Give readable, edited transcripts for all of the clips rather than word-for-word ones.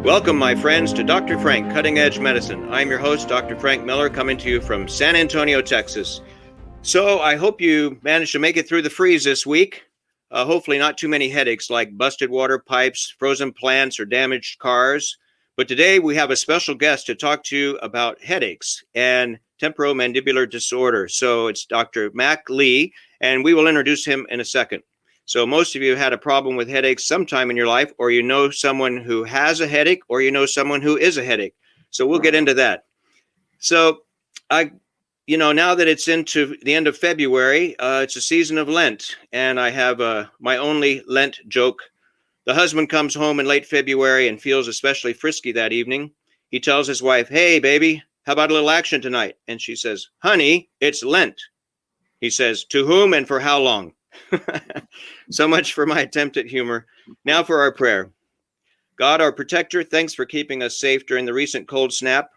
Welcome, my friends, to Dr. Frank, Cutting Edge Medicine. I'm your host, Dr. Frank Miller, coming to you from San Antonio, Texas. So I hope you managed to make it through the freeze this week. Hopefully not too many headaches like busted water pipes, frozen plants, or damaged cars. But today we have a special guest to talk to you about headaches and temporomandibular disorder. So it's Dr. Mac Lee, and we will introduce him in a second. So most of you had a problem with headaches sometime in your life, or you know someone who has a headache, or you know someone who is a headache. So we'll get into that. So now that it's into the end of February, it's a season of Lent, and I have my only Lent joke. The husband comes home in late February and feels especially frisky that evening. He tells his wife, "Hey, baby, how about a little action tonight?" And she says, "Honey, it's Lent." He says, "To whom and for how long?" So much for my attempt at humor. Now for our prayer. God, our protector, thanks for keeping us safe during the recent cold snap.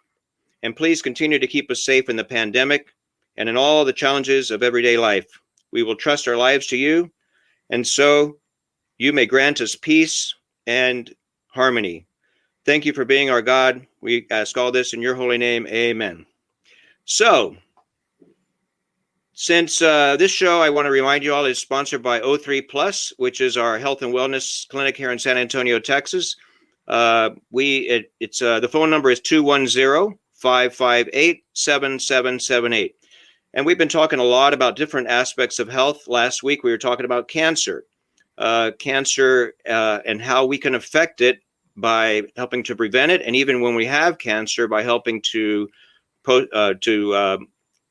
And please continue to keep us safe in the pandemic and in all the challenges of everyday life. We will trust our lives to you, and so you may grant us peace and harmony. Thank you for being our God. We ask all this in your holy name. Amen. So, since this show, I want to remind you all, is sponsored by O3 Plus, which is our health and wellness clinic here in San Antonio, Texas. The phone number is 210-558-7778. And we've been talking a lot about different aspects of health. Last week, we were talking about cancer. And how we can affect it by helping to prevent it, and even when we have cancer, by helping to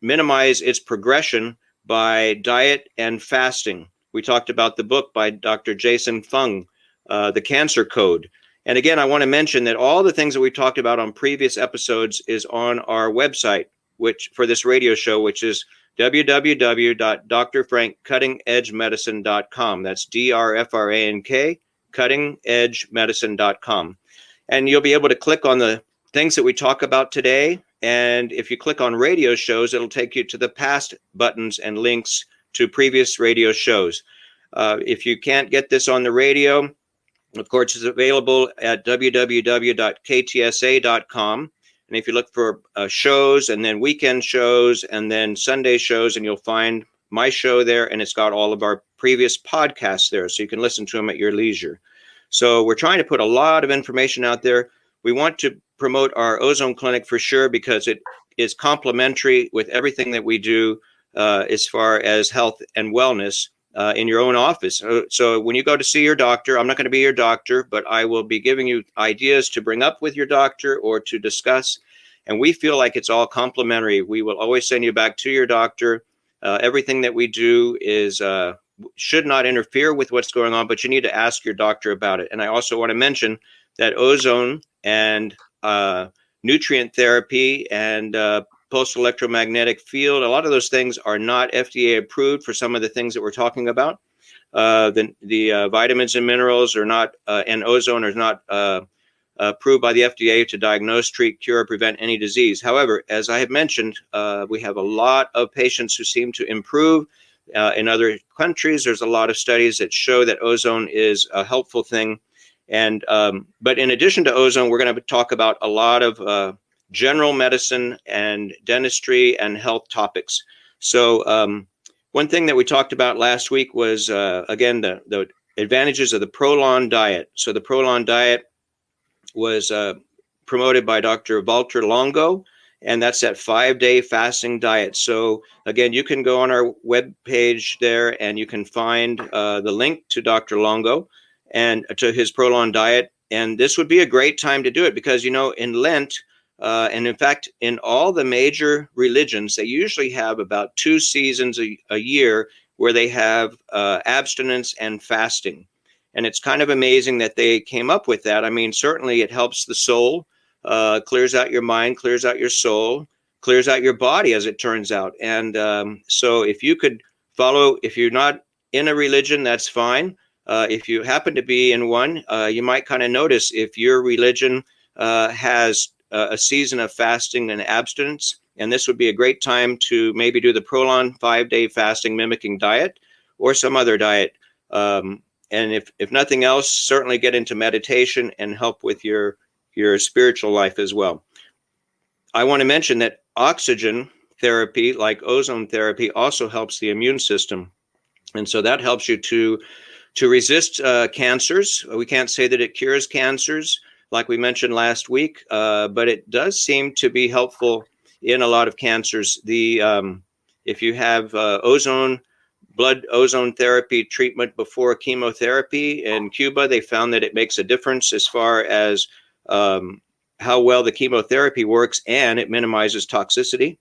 minimize its progression by diet and fasting. We talked about the book by Dr. Jason Fung, The Cancer Code. And again, I want to mention that all the things that we talked about on previous episodes is on our website, which for this radio show, which is www.drfrankcuttingedgemedicine.com. That's DRFRANK, cuttingedgemedicine.com. And you'll be able to click on the things that we talk about today. And if you click on radio shows, it'll take you to the past buttons and links to previous radio shows. If you can't get this on the radio, of course, it's available at www.ktsa.com. And if you look for shows and then weekend shows and then Sunday shows, and you'll find my show there, and it's got all of our previous podcasts there, so you can listen to them at your leisure. So we're trying to put a lot of information out there. We want to promote our Ozone Clinic for sure, because it is complementary with everything that we do as far as health and wellness in your own office. So when you go to see your doctor, I'm not going to be your doctor, but I will be giving you ideas to bring up with your doctor or to discuss. And we feel like it's all complementary. We will always send you back to your doctor. Everything that we do should not interfere with what's going on, but you need to ask your doctor about it. And I also want to mention that ozone and nutrient therapy and pulse electromagnetic field, a lot of those things are not FDA approved for some of the things that we're talking about. The vitamins and minerals are not, and ozone is not approved by the FDA to diagnose, treat, cure, or prevent any disease. However, as I have mentioned, we have a lot of patients who seem to improve. In other countries, there's a lot of studies that show that ozone is a helpful thing. And but in addition to ozone, we're going to talk about a lot of general medicine and dentistry and health topics. So one thing that we talked about last week was, again, the advantages of the Prolon diet. So the Prolon diet was promoted by Dr. Valter Longo, and that's that 5-day fasting diet. So again, you can go on our webpage there and you can find the link to Dr. Longo and to his Prolon diet. And this would be a great time to do it because, in Lent, and in fact, in all the major religions, they usually have about 2 seasons a year where they have abstinence and fasting. And it's kind of amazing that they came up with that. I mean, certainly it helps the soul, clears out your mind, clears out your soul, clears out your body, as it turns out. And so if you could follow, if you're not in a religion, that's fine. If you happen to be in one, you might kind of notice if your religion has a season of fasting and abstinence, and this would be a great time to maybe do the Prolon 5-day fasting mimicking diet or some other diet. And if nothing else, certainly get into meditation and help with your your spiritual life as well. I want to mention that oxygen therapy, like ozone therapy, also helps the immune system. And so that helps you to resist cancers. We can't say that it cures cancers, like we mentioned last week, but it does seem to be helpful in a lot of cancers. If you have blood ozone therapy treatment before chemotherapy in Cuba, they found that it makes a difference as far as how well the chemotherapy works, and it minimizes toxicity.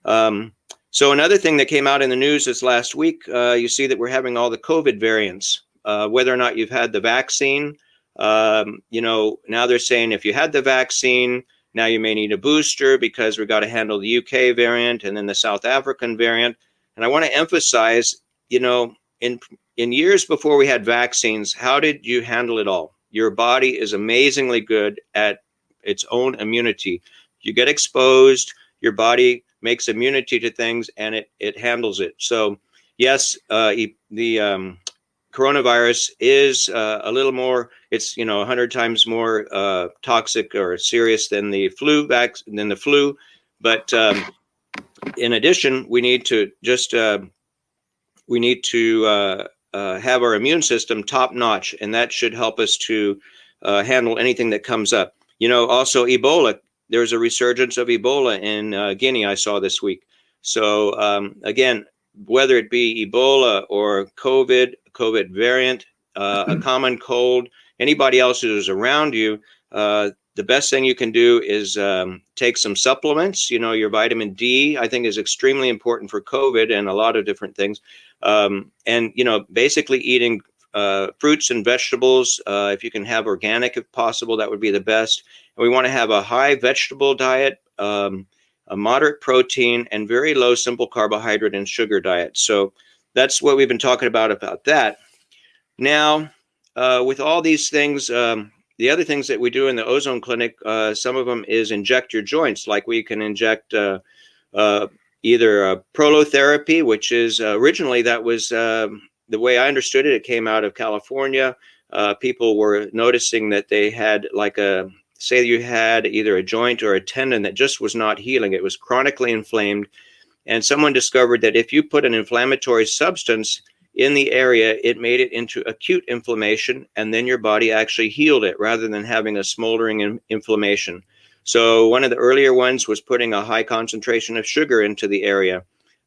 So another thing that came out in the news this last week, you see that we're having all the COVID variants. Whether or not you've had the vaccine, now they're saying if you had the vaccine, now you may need a booster because we've got to handle the UK variant and then the South African variant. And I want to emphasize, in years before we had vaccines, how did you handle it all? Your body is amazingly good at its own immunity. You get exposed, your body makes immunity to things, and it handles it. So yes, the coronavirus is a little more, it's 100 times more toxic or serious than the flu but in addition, we need to have our immune system top notch, and that should help us to handle anything that comes up. Also Ebola, there's a resurgence of Ebola in Guinea, I saw this week. So again, whether it be Ebola or COVID variant, a common cold, anybody else who's around you, the best thing you can do is take some supplements. Your vitamin D, I think, is extremely important for COVID and a lot of different things. And basically eating fruits and vegetables. If you can have organic, if possible, that would be the best. And we want to have a high vegetable diet, a moderate protein, and very low simple carbohydrate and sugar diet. So that's what we've been talking about that. Now, with all these things, the other things that we do in the Ozone Clinic, some of them is inject your joints. Like we can inject either prolotherapy, which is originally that was the way I understood it. It came out of California. People were noticing that they had say you had either a joint or a tendon that just was not healing. It was chronically inflamed. And someone discovered that if you put an inflammatory substance in the area, it made it into acute inflammation, and then your body actually healed it rather than having a smoldering inflammation. So one of the earlier ones was putting a high concentration of sugar into the area,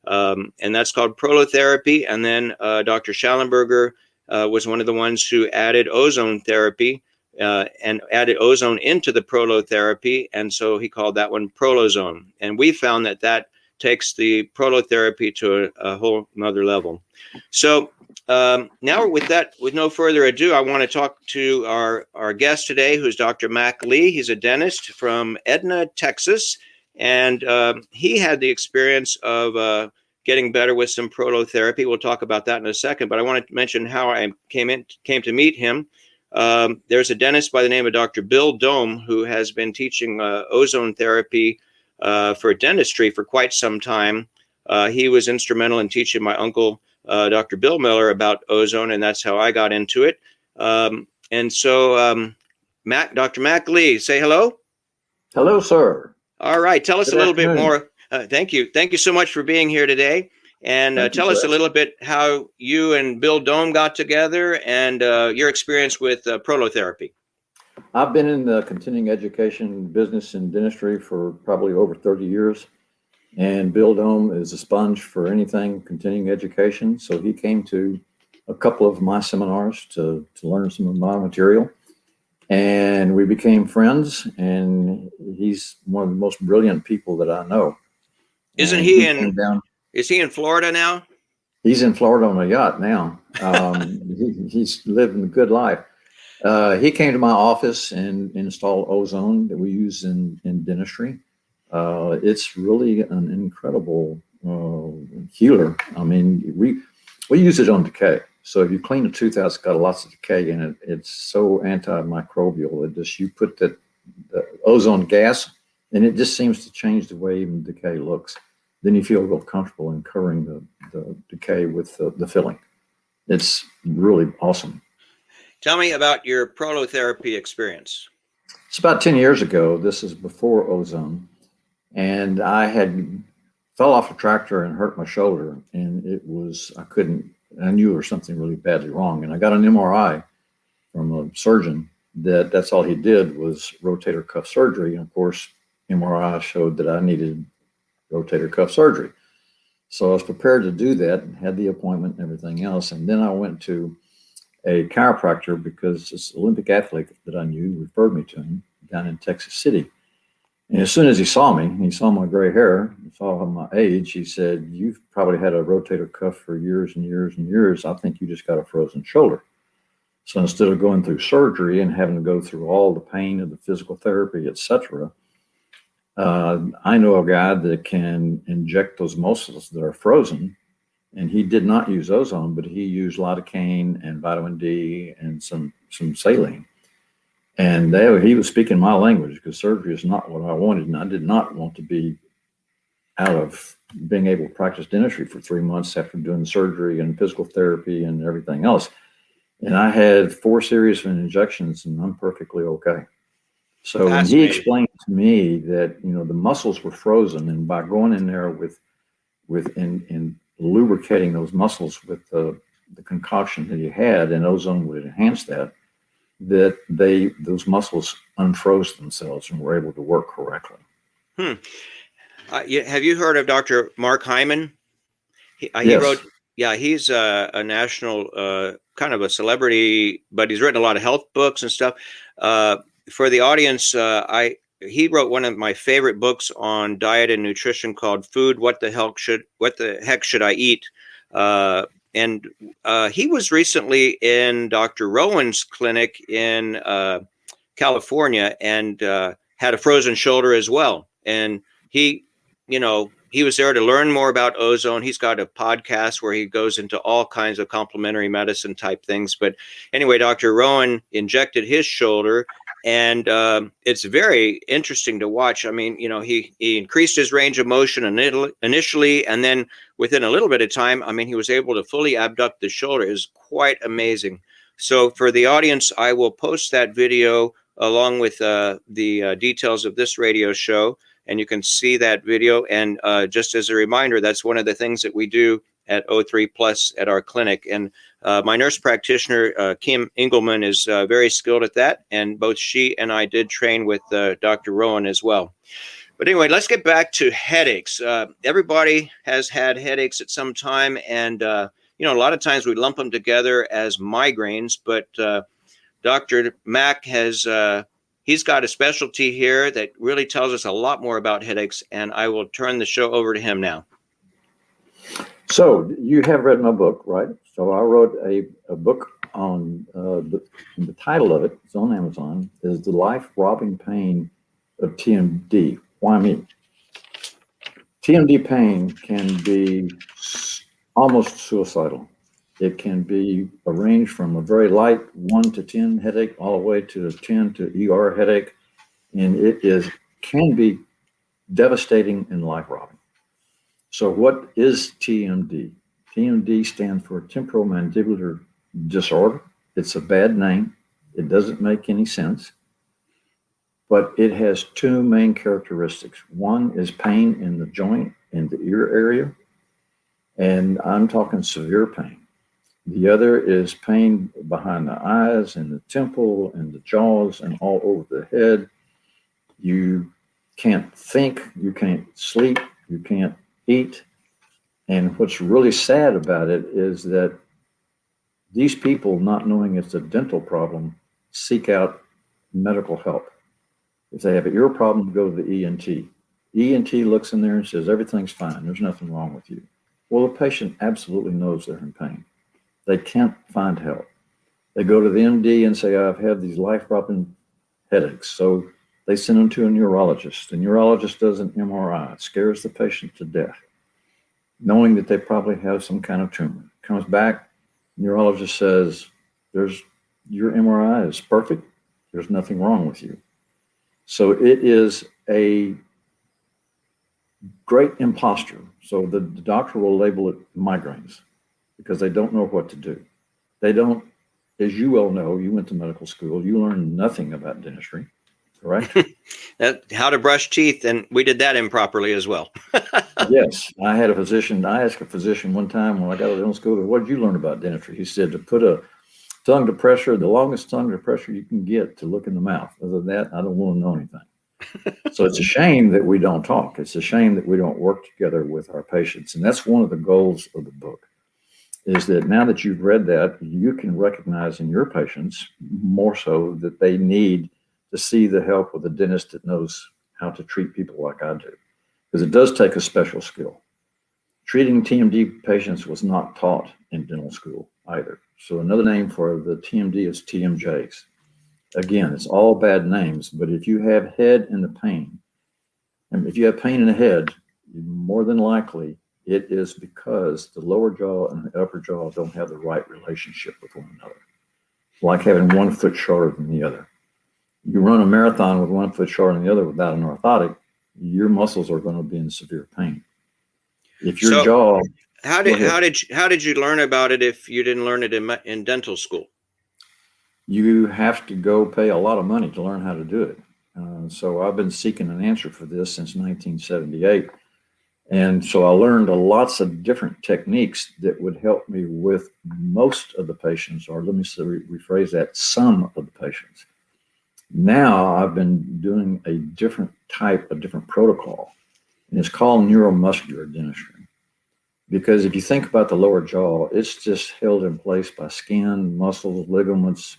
and that's called prolotherapy. And then Dr. Schallenberger was one of the ones who added ozone therapy and added ozone into the prolotherapy, and so he called that one Prolozone. And we found that takes the prolotherapy to a whole nother level. So now with no further ado, I want to talk to our guest today, who's Dr. Mac Lee. He's a dentist from Edna, Texas, and he had the experience of getting better with some prolotherapy. We'll talk about that in a second, but I want to mention how I came to meet him. There's a dentist by the name of Dr. Bill Dome, who has been teaching ozone therapy for dentistry for quite some time. He was instrumental in teaching my uncle, Dr. Bill Miller, about ozone, and that's how I got into it. And so, Dr. Mac Lee, say hello. Hello, sir. All right. Tell us a little bit more. Thank you. Thank you so much for being here today. And tell us a little bit how you and Bill Dome got together and your experience with prolotherapy. I've been in the continuing education business in dentistry for probably over 30 years. And Bill Dome is a sponge for anything continuing education. So he came to a couple of my seminars to learn some of my material. And we became friends. And he's one of the most brilliant people that I know. Isn't is he in Florida now? He's in Florida on a yacht now. He's living a good life. He came to my office and installed ozone that we use in dentistry. It's really an incredible healer. I mean, we use it on decay. So if you clean a tooth out, it's got lots of decay in it. It's so antimicrobial that you put the ozone gas, and it just seems to change the way even decay looks. Then you feel real comfortable incurring the decay with the filling. It's really awesome. Tell me about your prolotherapy experience. It's about 10 years ago. This is before Ozone. And I had fell off a tractor and hurt my shoulder. And I knew there was something really badly wrong. And I got an MRI from a surgeon that's all he did was rotator cuff surgery. And of course, MRI showed that I needed rotator cuff surgery. So I was prepared to do that and had the appointment and everything else. And then I went to a chiropractor because this Olympic athlete that I knew referred me to him down in Texas City. And as soon as he saw my gray hair, he saw my age, he said, "You've probably had a rotator cuff for years and years and years. I think you just got a frozen shoulder." So instead of going through surgery and having to go through all the pain of the physical therapy, etc., I know a guy that can inject those muscles that are frozen. And he did not use ozone, but he used lidocaine and vitamin D and some saline. And he was speaking my language because surgery is not what I wanted. And I did not want to be out of being able to practice dentistry for 3 months after doing surgery and physical therapy and everything else. And I had 4 series of injections and I'm perfectly okay. So when he explained to me that, the muscles were frozen, and by going in there with lubricating those muscles with the concoction that he had, and ozone would enhance that those muscles unfroze themselves and were able to work correctly. Have you heard of Dr. Mark Hyman? He yes. wrote, he's a national kind of a celebrity, but he's written a lot of health books and stuff. For the audience, he wrote one of my favorite books on diet and nutrition called "Food: What the Heck Should I Eat?" And he was recently in Dr. Rowan's clinic in California and had a frozen shoulder as well. And he was there to learn more about ozone. He's got a podcast where he goes into all kinds of complementary medicine type things. But anyway, Dr. Rowan injected his shoulder. And it's very interesting to watch. I mean, he increased his range of motion initially, and then within a little bit of time, he was able to fully abduct the shoulder. It was quite amazing. So for the audience, I will post that video along with the details of this radio show, and you can see that video. And just as a reminder, that's one of the things that we do at O3 Plus at our clinic. And my nurse practitioner, Kim Engelman, is very skilled at that. And both she and I did train with Dr. Rowan as well. But anyway, let's get back to headaches. Everybody has had headaches at some time. And, a lot of times we lump them together as migraines. But Dr. Mack he's got a specialty here that really tells us a lot more about headaches. And I will turn the show over to him now. So you have read my book, right? So I wrote a book on the title of it, it's on Amazon, is The Life-Robbing Pain of TMD. Why me? TMD pain can be almost suicidal. It can be a range from a very light 1 to 10 headache all the way to a 10 to ER headache. And can be devastating and life-robbing. So what is TMD? TMD stands for temporomandibular disorder. It's a bad name. It doesn't make any sense. But it has 2 main characteristics. One is pain in the joint, in the ear area. And I'm talking severe pain. The other is pain behind the eyes and the temple and the jaws and all over the head. You can't think, you can't sleep, you can't eat. And what's really sad about it is that these people, not knowing it's a dental problem, seek out medical help. If they have an ear problem, go to the ENT. ENT looks in there and says, everything's fine, there's nothing wrong with you. Well, the patient absolutely knows they're in pain. They can't find help. They go to the MD and say, I've had these life-robbing headaches. So they send them to a neurologist. The neurologist does an MRI. It scares the patient to death, knowing that they probably have some kind of tumor. Comes back, neurologist says, your MRI is perfect. There's nothing wrong with you. So it is a great imposter. So the doctor will label it migraines because they don't know what to do. They don't, as you well know, you went to medical school, you learned nothing about dentistry. correct? How to brush teeth, and we did that improperly as well. Yes. I asked a physician one time when I got out of dental school, what did you learn about dentistry? He said to put a tongue depressor, the longest tongue depressor you can get, to look in the mouth. Other than that, I don't want to know anything. So it's a shame that we don't talk. It's a shame that we don't work together with our patients. And that's one of the goals of the book, is that now that you've read that, you can recognize in your patients more so that they need to see the help with a dentist that knows how to treat people like I do. Because it does take a special skill. Treating TMD patients was not taught in dental school either. So another name for the TMD is TMJs. Again, it's all bad names, but if you have head in the pain, and if you have pain in the head, more than likely it is because the lower jaw and the upper jaw don't have the right relationship with one another. It's like having one foot shorter than the other. You run a marathon with one foot shorter than the other without an orthotic, your muscles are going to be in severe pain. If your jaw, how did you learn about it if you didn't learn it in dental school? You have to go pay a lot of money to learn how to do it. So I've been seeking an answer for this since 1978. And so I learned lots of different techniques that would help me with most of the patients, or let me rephrase that, some of the patients. Now I've been doing a different protocol, and it's called neuromuscular dentistry. Because if you think about the lower jaw, it's just held in place by skin, muscles, ligaments,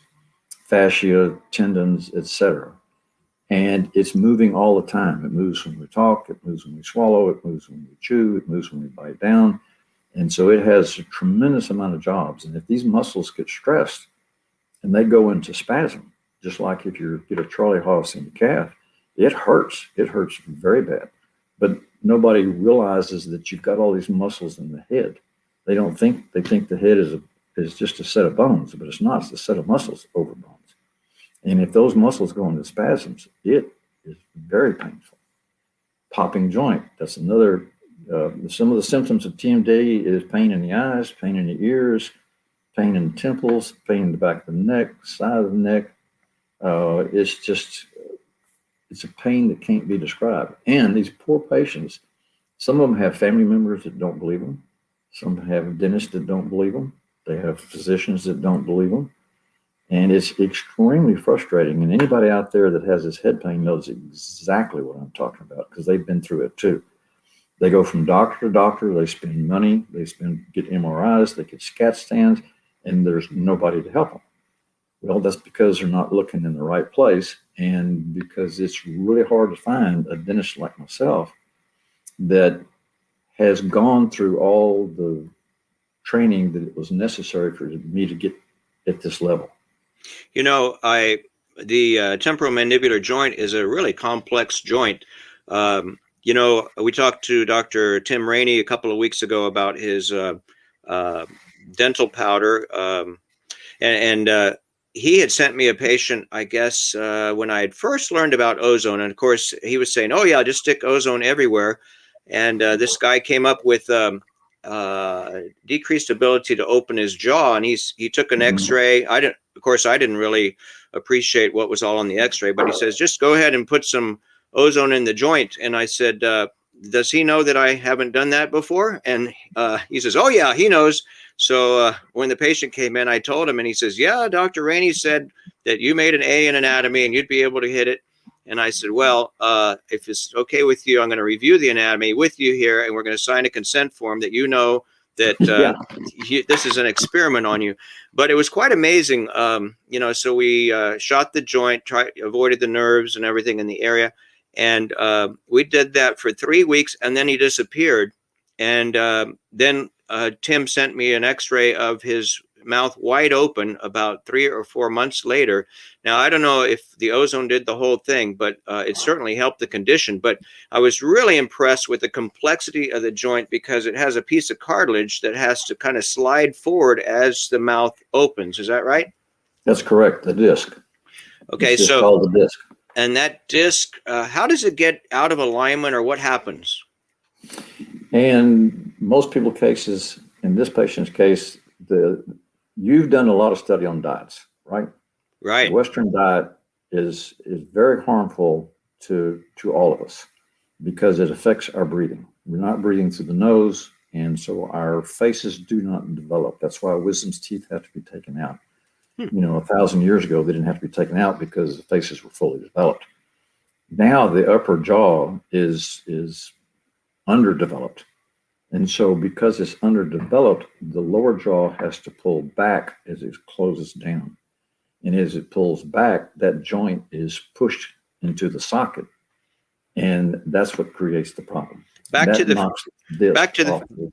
fascia, tendons, etc. And it's moving all the time. It moves when we talk, it moves when we swallow, it moves when we chew, it moves when we bite down. And so it has a tremendous amount of jobs. And if these muscles get stressed and they go into spasm, just like if you get a Charlie horse in the calf, it hurts. It hurts very bad. But nobody realizes that you've got all these muscles in the head. They think the head is just a set of bones, but it's not. It's a set of muscles over bones. And if those muscles go into spasms, it is very painful. Popping joint, that's another, some of the symptoms of TMD is pain in the eyes, pain in the ears, pain in the temples, pain in the back of the neck, side of the neck. It's a pain that can't be described. And these poor patients, some of them have family members that don't believe them. Some have dentists that don't believe them. They have physicians that don't believe them. And it's extremely frustrating. And anybody out there that has this head pain knows exactly what I'm talking about, because they've been through it too. They go from doctor to doctor, they spend money, get MRIs, they get CAT scans, and there's nobody to help them. Well, that's because they're not looking in the right place, and because it's really hard to find a dentist like myself that has gone through all the training that it was necessary for me to get at this level. You know, the temporomandibular joint is a really complex joint. You know, we talked to Dr. Tim Rainey a couple of weeks ago about his dental powder, and he had sent me a patient, I guess, when I had first learned about ozone. And of course, he was saying, "Oh yeah, just stick ozone everywhere." And this guy came up with decreased ability to open his jaw, and he took an X-ray. I didn't really appreciate what was all on the X-ray, but he says, "Just go ahead and put some ozone in the joint." And I said, "Does he know that I haven't done that before?" And he says, "Oh yeah, he knows." So when the patient came in, I told him, and he says, "Yeah, Dr. Rainey said that you made an A in anatomy and you'd be able to hit it." And I said, "Well, if it's okay with you, I'm going to review the anatomy with you here, and we're going to sign a consent form that you know that this is an experiment on you." But it was quite amazing, you know. So we shot the joint, avoided the nerves and everything in the area, and we did that for 3 weeks, and then he disappeared. And then Tim sent me an X-ray of his mouth wide open about 3 or 4 months later. Now, I don't know if the ozone did the whole thing, but it certainly helped the condition. But I was really impressed with the complexity of the joint, because it has a piece of cartilage that has to kind of slide forward as the mouth opens. Is that right? That's correct. The disc. Okay, it's so called the disc. And that disc, how does it get out of alignment, or what happens? And most people's cases, in this patient's case, you've done a lot of study on diets, right? Right. The Western diet is very harmful to all of us because it affects our breathing. We're not breathing through the nose, and so our faces do not develop. That's why wisdom's teeth have to be taken out. Hmm. 1,000 years ago, they didn't have to be taken out because the faces were fully developed. Now the upper jaw is underdeveloped. And so because it's underdeveloped, the lower jaw has to pull back as it closes down. And as it pulls back, that joint is pushed into the socket. And that's what creates the problem. Back to the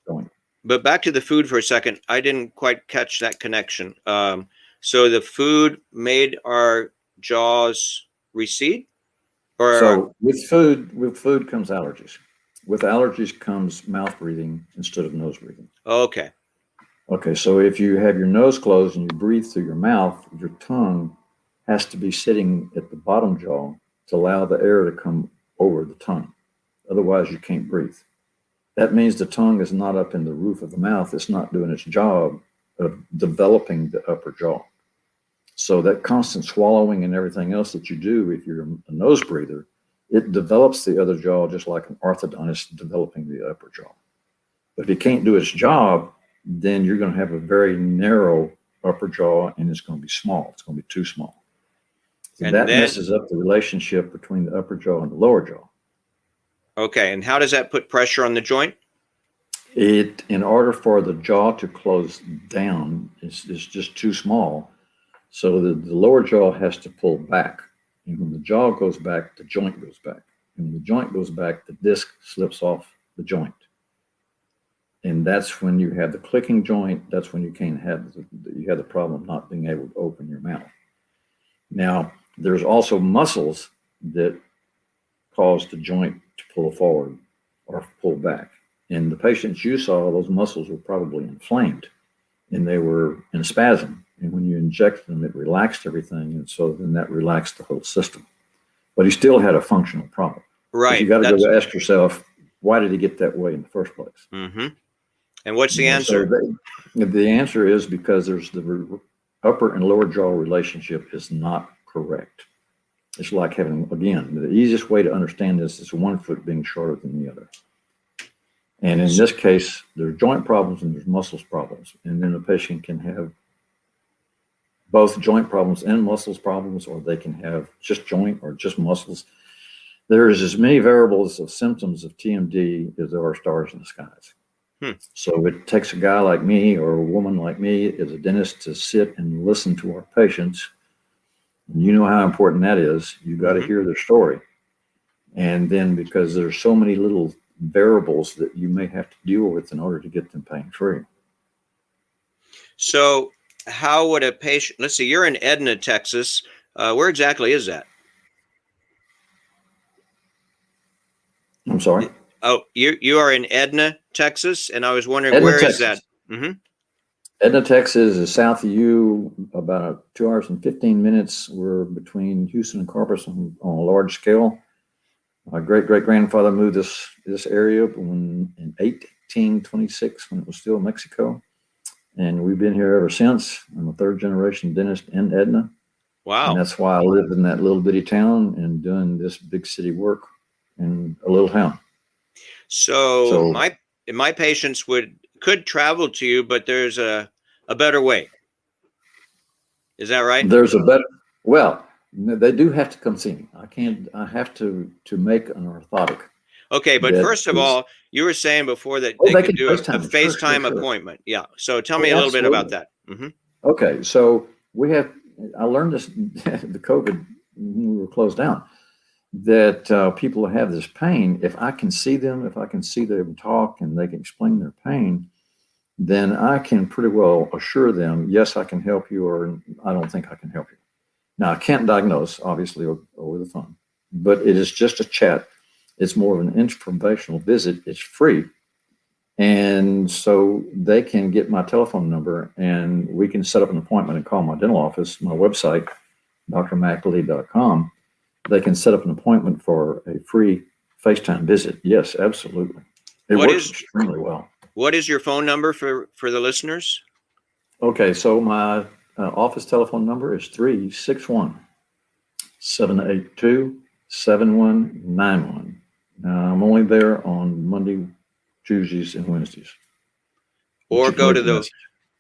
joint. But back to the food for a second. I didn't quite catch that connection. So the food made our jaws recede? So with food comes allergies. With allergies comes mouth breathing instead of nose breathing. Okay. Okay, so if you have your nose closed and you breathe through your mouth, your tongue has to be sitting at the bottom jaw to allow the air to come over the tongue. Otherwise, you can't breathe. That means the tongue is not up in the roof of the mouth. It's not doing its job of developing the upper jaw. So that constant swallowing and everything else that you do, if you're a nose breather, it develops the other jaw just like an orthodontist developing the upper jaw. But if it can't do its job, then you're going to have a very narrow upper jaw and it's going to be small. It's going to be too small. And that messes up the relationship between the upper jaw and the lower jaw. Okay, and how does that put pressure on the joint? In order for the jaw to close down, it's just too small. So the lower jaw has to pull back. And when the jaw goes back, the joint goes back. And when the joint goes back, the disc slips off the joint. And that's when you have the clicking joint. That's when you can't have you have the problem of not being able to open your mouth. Now, there's also muscles that cause the joint to pull forward or pull back. In the patients you saw, those muscles were probably inflamed and they were in a spasm. And when you injected them, it relaxed everything. And so then that relaxed the whole system. But he still had a functional problem. Right. But you got to go ask yourself, why did he get that way in the first place? Mm-hmm. And what's the answer? So the answer is because there's the upper and lower jaw relationship is not correct. It's like having, again, the easiest way to understand this is one foot being shorter than the other. And in this case, there's joint problems and there's muscles problems. And then the patient can have both joint problems and muscles problems, or they can have just joint or just muscles. There's as many variables of symptoms of TMD as there are stars in the skies. So it takes a guy like me or a woman like me as a dentist to sit and listen to our patients. And you know how important that is. You got to hear their story. And then because there's so many little variables that you may have to deal with in order to get them pain free. So how would a patient, let's see, you're in Edna, Texas. Where exactly is that? I'm sorry? Oh, you are in Edna, Texas, and I was wondering, Edna, where Texas. is that? Mm-hmm. Edna, Texas is south of you, about 2 hours and 15 minutes. We're between Houston and Corpus on a large scale. My great-great-grandfather moved this area in 1826 when it was still Mexico. And we've been here ever since. I'm a third-generation dentist in Edna. Wow. And that's why I live in that little bitty town and doing this big city work in a little town. So my patients could travel to you, but there's a better way. Is that right? There's a better, well, they do have to come see me. I have to make an orthotic. Okay, but first of all, you were saying before that they could do a FaceTime appointment. Yeah. So tell me a little bit about that. Mm-hmm. Okay, so I learned this the COVID when we were closed down, that people have this pain. If I can see them, if I can see them talk and they can explain their pain, then I can pretty well assure them, yes, I can help you, or I don't think I can help you. Now, I can't diagnose, obviously, over the phone, but it is just a chat. It's more of an informational visit. It's free. And so they can get my telephone number and we can set up an appointment and call my dental office, my website, drmackley.com. They can set up an appointment for a free FaceTime visit. Yes, absolutely. It works extremely well. What is your phone number for the listeners? Okay, so my office telephone number is 361 782-7191. I'm only there on Monday, Tuesdays, and Wednesdays. Or go to the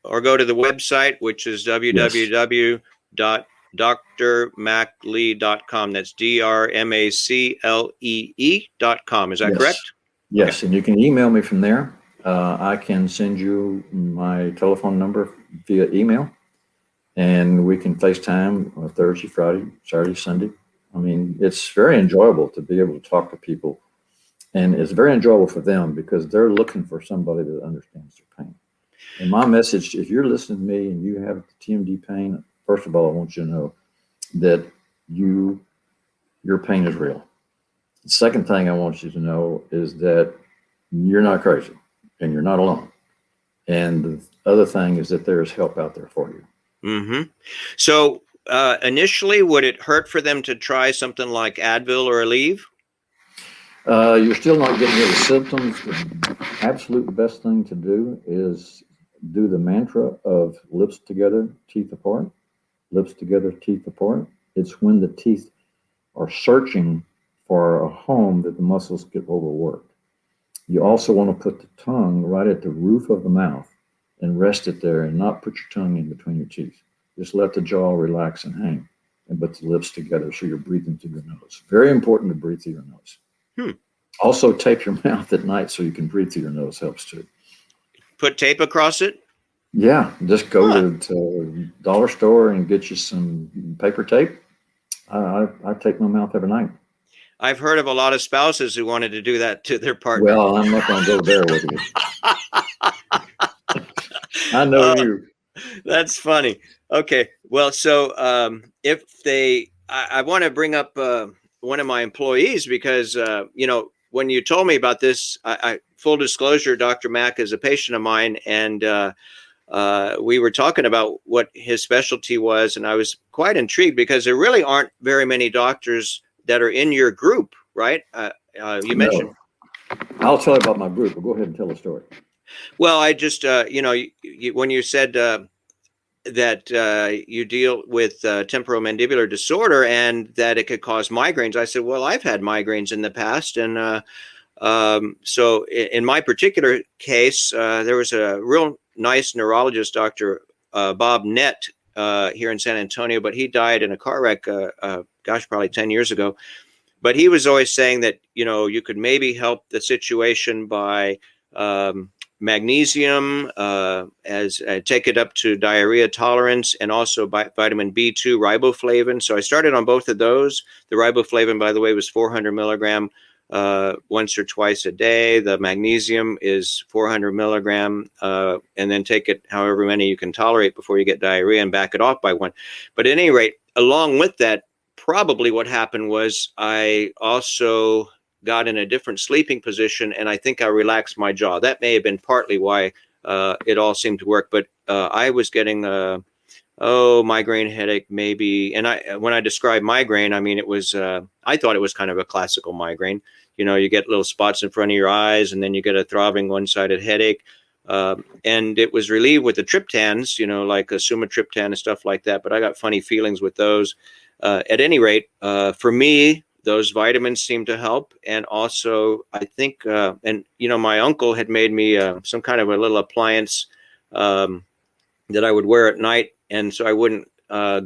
website, which is www.drmaclee.com. That's DRMACLEE.com. Is that correct? Yes, Okay. and you can email me from there. I can send you my telephone number via email, and we can FaceTime on Thursday, Friday, Saturday, Sunday. I mean, it's very enjoyable to be able to talk to people, and it's very enjoyable for them because they're looking for somebody that understands their pain. And my message, if you're listening to me and you have TMD pain, first of all, I want you to know that your pain is real. The second thing I want you to know is that you're not crazy and you're not alone. And the other thing is that there's help out there for you. Mm-hmm. So initially, would it hurt for them to try something like Advil or Aleve? You're still not getting rid of symptoms. The absolute best thing to do is do the mantra of lips together, teeth apart, lips together, teeth apart. It's when the teeth are searching for a home that the muscles get overworked. You also want to put the tongue right at the roof of the mouth and rest it there and not put your tongue in between your teeth. Just let the jaw relax and hang and put the lips together so you're breathing through your nose. Very important to breathe through your nose. Also, tape your mouth at night so you can breathe through your nose helps too. Put tape across it? Yeah, just go to the dollar store and get you some paper tape. I tape my mouth every night. I've heard of a lot of spouses who wanted to do that to their partner. Well, I'm not going to go there with you. I know you. That's funny. Okay. Well, so I want to bring up one of my employees because, when you told me about this, full disclosure, Dr. Mack is a patient of mine, and we were talking about what his specialty was, and I was quite intrigued because there really aren't very many doctors that are in your group, right? You mentioned. I'll tell you about my group, but go ahead and tell the story. Well, I just, when you said that you deal with temporomandibular disorder and that it could cause migraines, I said, well, I've had migraines in the past. And so in my particular case, there was a real nice neurologist, Dr. Bob Nett, here in San Antonio, but he died in a car wreck, probably 10 years ago. But he was always saying that, you could maybe help the situation by magnesium, take it up to diarrhea tolerance, and also vitamin B2 riboflavin. So I started on both of those. The riboflavin, by the way, was 400 milligram once or twice a day. The magnesium is 400 milligram, and then take it however many you can tolerate before you get diarrhea and back it off by one. But at any rate, along with that, probably what happened was I also got in a different sleeping position, and I think I relaxed my jaw. That may have been partly why it all seemed to work. But I was getting migraine headache maybe. And when I described migraine, I mean, it was I thought it was kind of a classical migraine. You get little spots in front of your eyes, and then you get a throbbing one-sided headache. And it was relieved with the triptans, like a sumatriptan and stuff like that. But I got funny feelings with those. At any rate, for me, those vitamins seem to help. And also, I think, my uncle had made me some kind of a little appliance that I would wear at night. And so I wouldn't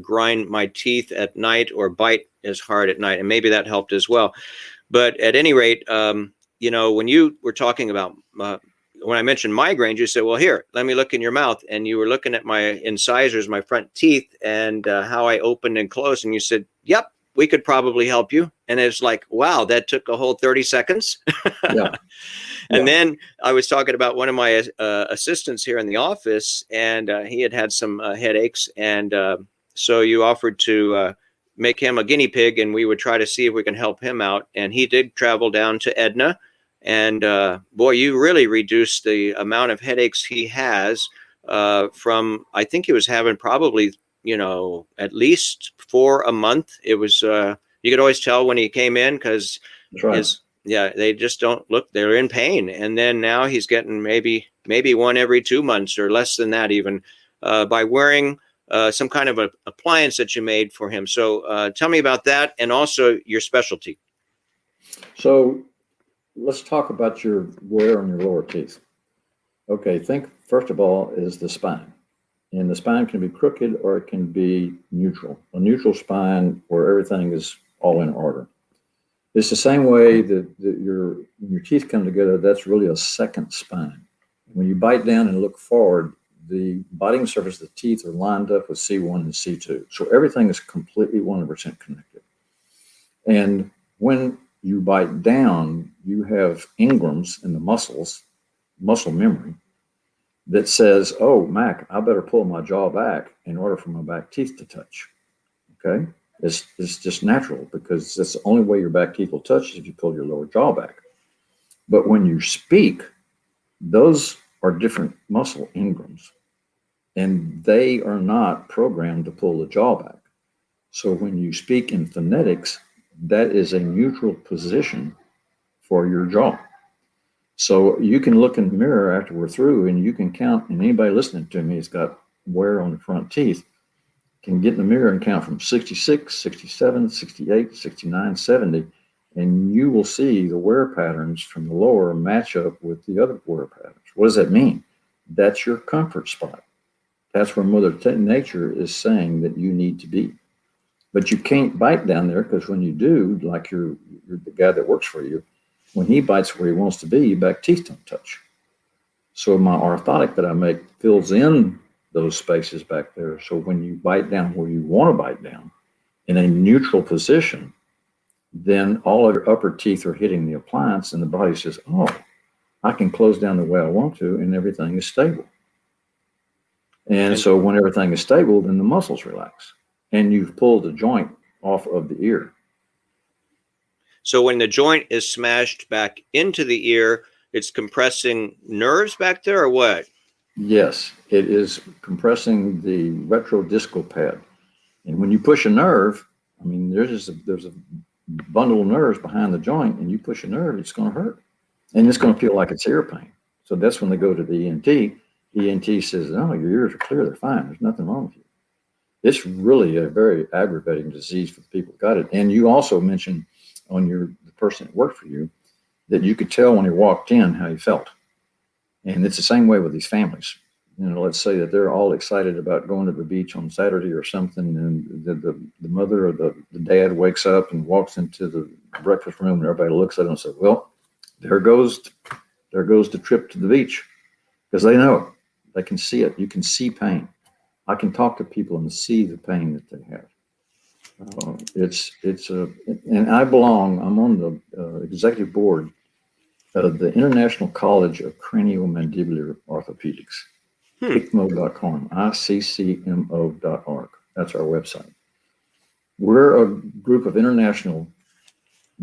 grind my teeth at night or bite as hard at night. And maybe that helped as well. But at any rate, when you were talking about when I mentioned migraines, you said, well, here, let me look in your mouth. And you were looking at my incisors, my front teeth, and how I opened and closed. And you said, yep, we could probably help you. And it's like, wow, that took a whole 30 seconds. Yeah. And then I was talking about one of my assistants here in the office, and he had some headaches. And so you offered to make him a guinea pig, and we would try to see if we can help him out. And he did travel down to Edna. And boy, you really reduced the amount of headaches he has from, I think he was having probably, at least 4 a month. It was, you could always tell when he came in because they just don't look, they're in pain. And then now he's getting maybe one every 2 months or less than that even by wearing some kind of a appliance that you made for him. So tell me about that, and also your specialty. So let's talk about your wear on your lower teeth. Okay, think first of all is the spine. And the spine can be crooked or it can be neutral. A neutral spine where everything is all in order. It's the same way that when your teeth come together, that's really a second spine. When you bite down and look forward, the biting surface of the teeth are lined up with C1 and C2. So everything is completely 100% connected. And when you bite down, you have ingrams in the muscles, muscle memory, that says, oh, Mac, I better pull my jaw back in order for my back teeth to touch. Okay? It's just natural because that's the only way your back teeth will touch is if you pull your lower jaw back. But when you speak, those are different muscle ingrams, and they are not programmed to pull the jaw back. So when you speak in phonetics, that is a neutral position for your jaw. So you can look in the mirror after we're through and you can count, and anybody listening to me has got wear on the front teeth, can get in the mirror and count from 66, 67, 68, 69, 70, and you will see the wear patterns from the lower match up with the other wear patterns. What does that mean? That's your comfort spot. That's where Mother Nature is saying that you need to be. But you can't bite down there because when you do, like you're the guy that works for you, when he bites where he wants to be, your back teeth don't touch. So my orthotic that I make fills in those spaces back there. So when you bite down where you want to bite down in a neutral position, then all of your upper teeth are hitting the appliance and the body says, oh, I can close down the way I want to and everything is stable. And so when everything is stable, then the muscles relax and you've pulled the joint off of the ear. So when the joint is smashed back into the ear, it's compressing nerves back there or what? Yes, it is compressing the retrodiscal pad. And when you push a nerve, I mean, there's a bundle of nerves behind the joint, and you push a nerve, it's going to hurt. And it's going to feel like it's ear pain. So that's when they go to the ENT. ENT says, no, your ears are clear, they're fine, there's nothing wrong with you. It's really a very aggravating disease for the people who got it. And you also mentioned on the person that worked for you that you could tell when he walked in how he felt. And it's the same way with these families. You know, let's say that they're all excited about going to the beach on Saturday or something, and the mother or the dad wakes up and walks into the breakfast room, and everybody looks at them and says, well, there goes the trip to the beach. Because they know, they can see it. You can see pain. I can talk to people and see the pain that they have. And I'm on the executive board of the International College of Craniomandibular Orthopedics, ICCMO.com, ICCMO.org. That's our website. We're a group of international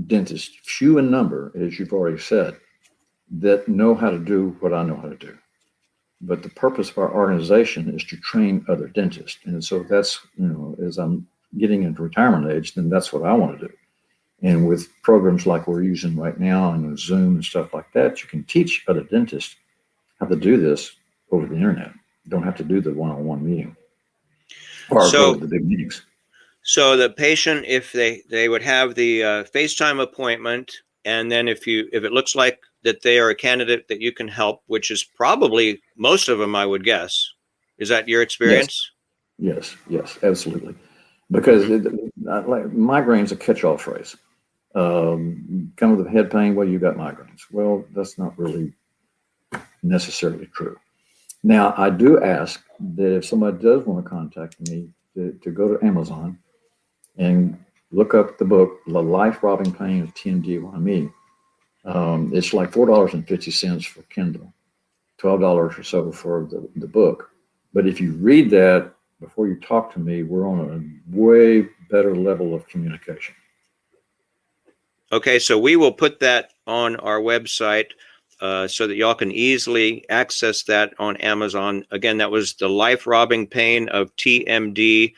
dentists, few in number, as you've already said, that know how to do what I know how to do. But the purpose of our organization is to train other dentists. And so that's, as I'm getting into retirement age, then that's what I want to do. And with programs like we're using right now and Zoom and stuff like that, you can teach other dentists how to do this over the internet. You don't have to do the one-on-one meeting or go to the big meetings. So the patient, if they would have the FaceTime appointment, and then if it looks like that they are a candidate that you can help, which is probably most of them, I would guess. Is that your experience? Yes, absolutely. Because migraine's a catch-all phrase. Come with a head pain, well, you got migraines. Well, that's not really necessarily true. Now, I do ask that if somebody does want to contact me, to go to Amazon and look up the book, The Life-Robbing Pain of TMDYME. It's like $4.50 for Kindle, $12 or so for the book. But if you read that before you talk to me, we're on a way better level of communication. Okay, so we will put that on our website so that y'all can easily access that on Amazon. Again, that was The Life-Robbing Pain of TMD-YME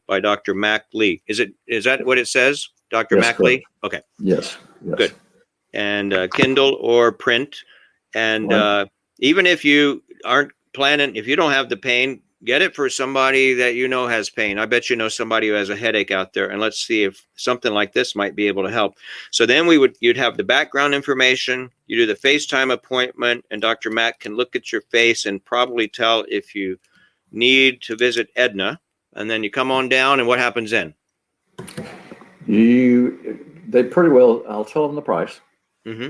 by Dr. Mac Lee. Is that what it says, Dr. Yes, Mac correct. Lee? Okay. Yes. Good. And Kindle or print. And right. even if you aren't planning, if you don't have the pain, get it for somebody that you know has pain. I bet you know somebody who has a headache out there, and let's see if something like this might be able to help. So then you'd have the background information, you do the FaceTime appointment, and Dr. Mack can look at your face and probably tell if you need to visit Edna, and then you come on down, and what happens then? They pretty well, I'll tell them the price. Mm-hmm.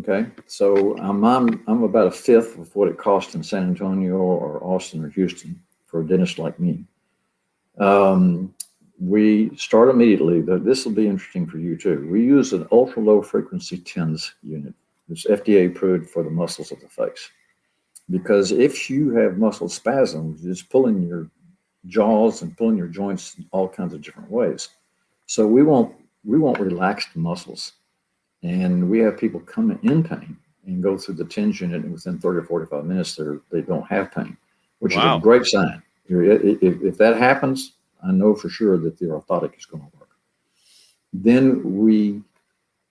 Okay, so I'm about a fifth of what it costs in San Antonio or Austin or Houston for a dentist like me. We start immediately. This will be interesting for you too. We use an ultra low frequency TENS unit. It's FDA approved for the muscles of the face. Because if you have muscle spasms, it's pulling your jaws and pulling your joints in all kinds of different ways. So we won't relax the muscles. And we have people come in pain and go through the TENS unit, and within 30 or 45 minutes, they don't have pain, which is a great sign. If that happens, I know for sure that the orthotic is going to work. Then we